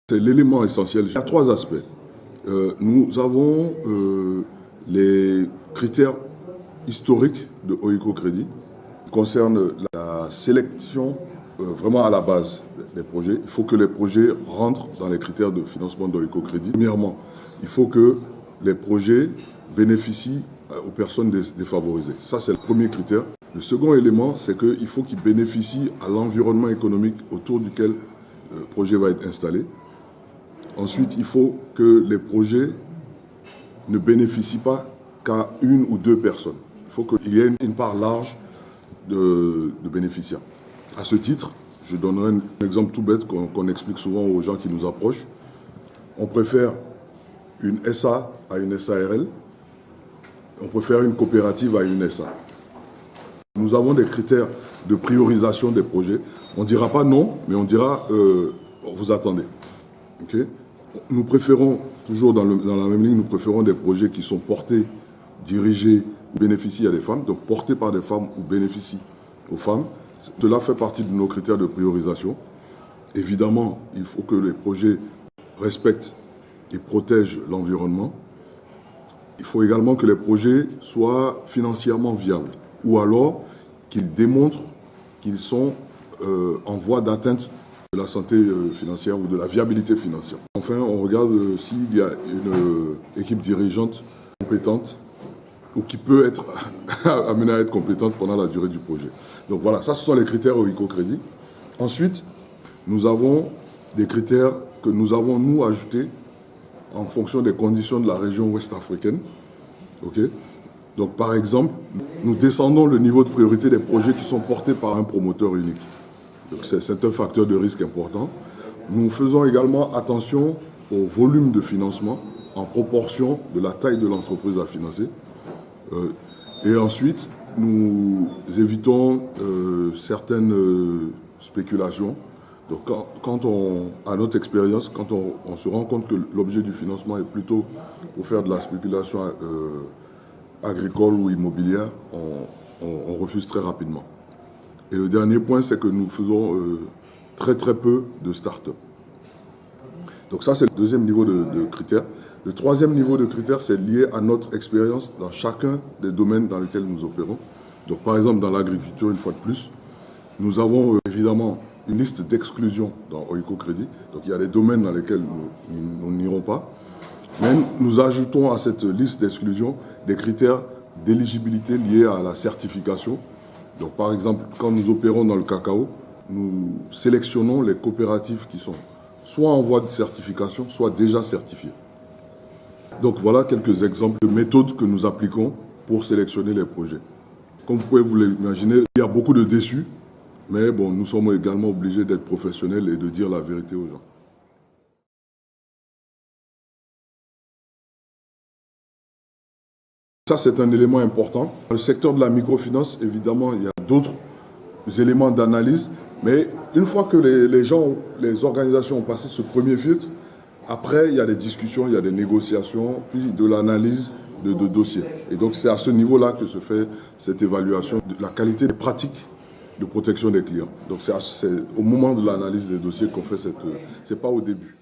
C'est l'élément essentiel. Il y a trois aspects. Nous avons les critères historiques de OICO Crédit qui concernent la sélection vraiment à la base des projets. Il faut que les projets rentrent dans les critères de financement d'OICO Crédit. Premièrement, il faut que les projets bénéficient aux personnes défavorisées. Ça, c'est le premier critère. Le second élément, c'est qu'il faut qu'ils bénéficient à l'environnement économique autour duquel le projet va être installé. Ensuite, il faut que les projets ne bénéficient pas qu'à une ou deux personnes. Il faut qu'il y ait une part large de bénéficiaires. À ce titre, je donnerai un exemple tout bête qu'on explique souvent aux gens qui nous approchent. On préfère une SA à une SARL. On préfère une coopérative à une SA. Nous avons des critères de priorisation des projets. On ne dira pas non, mais on dira vous attendez. Okay? Nous préférons, toujours dans la même ligne, nous préférons des projets qui sont portés, dirigés ou bénéficient à des femmes, donc portés par des femmes ou bénéficient aux femmes. Cela fait partie de nos critères de priorisation. Évidemment, il faut que les projets respectent et protègent l'environnement. Il faut également que les projets soient financièrement viables ou alors qu'ils démontrent qu'ils sont en voie d'atteinte de la santé financière ou de la viabilité financière. Enfin, on regarde s'il y a une équipe dirigeante compétente ou qui peut être amenée à être compétente pendant la durée du projet. Donc voilà, ça ce sont les critères OICO Crédit. Ensuite, nous avons des critères que nous avons, nous, ajoutés en fonction des conditions de la région ouest africaine. Okay? Donc par exemple, nous descendons le niveau de priorité des projets qui sont portés par un promoteur unique. Donc c'est un facteur de risque important. Nous faisons également attention au volume de financement en proportion de la taille de l'entreprise à financer. Et ensuite, nous évitons certaines spéculations. Donc à notre expérience, quand on se rend compte que l'objet du financement est plutôt pour faire de la spéculation agricole ou immobilière, on refuse très rapidement. Et le dernier point, c'est que nous faisons très peu de start-up. Donc ça, c'est le deuxième niveau de critères. Le troisième niveau de critères, c'est lié à notre expérience dans chacun des domaines dans lesquels nous opérons. Donc par exemple, dans l'agriculture, une fois de plus, nous avons évidemment une liste d'exclusion dans OICO Crédit. Donc il y a des domaines dans lesquels nous n'irons pas. Mais nous ajoutons à cette liste d'exclusion des critères d'éligibilité liés à la certification. Donc par exemple, quand nous opérons dans le cacao, nous sélectionnons les coopératives qui sont soit en voie de certification, soit déjà certifiées. Donc voilà quelques exemples de méthodes que nous appliquons pour sélectionner les projets. Comme vous pouvez vous l'imaginer, il y a beaucoup de déçus, mais bon, nous sommes également obligés d'être professionnels et de dire la vérité aux gens. Ça, c'est un élément important. Dans le secteur de la microfinance, évidemment, il y a d'autres éléments d'analyse, mais une fois que les organisations ont passé ce premier filtre, après, il y a des discussions, il y a des négociations, puis de l'analyse de dossiers. Et donc, c'est à ce niveau-là que se fait cette évaluation de la qualité des pratiques de protection des clients. Donc, c'est au moment de l'analyse des dossiers qu'on fait c'est pas au début.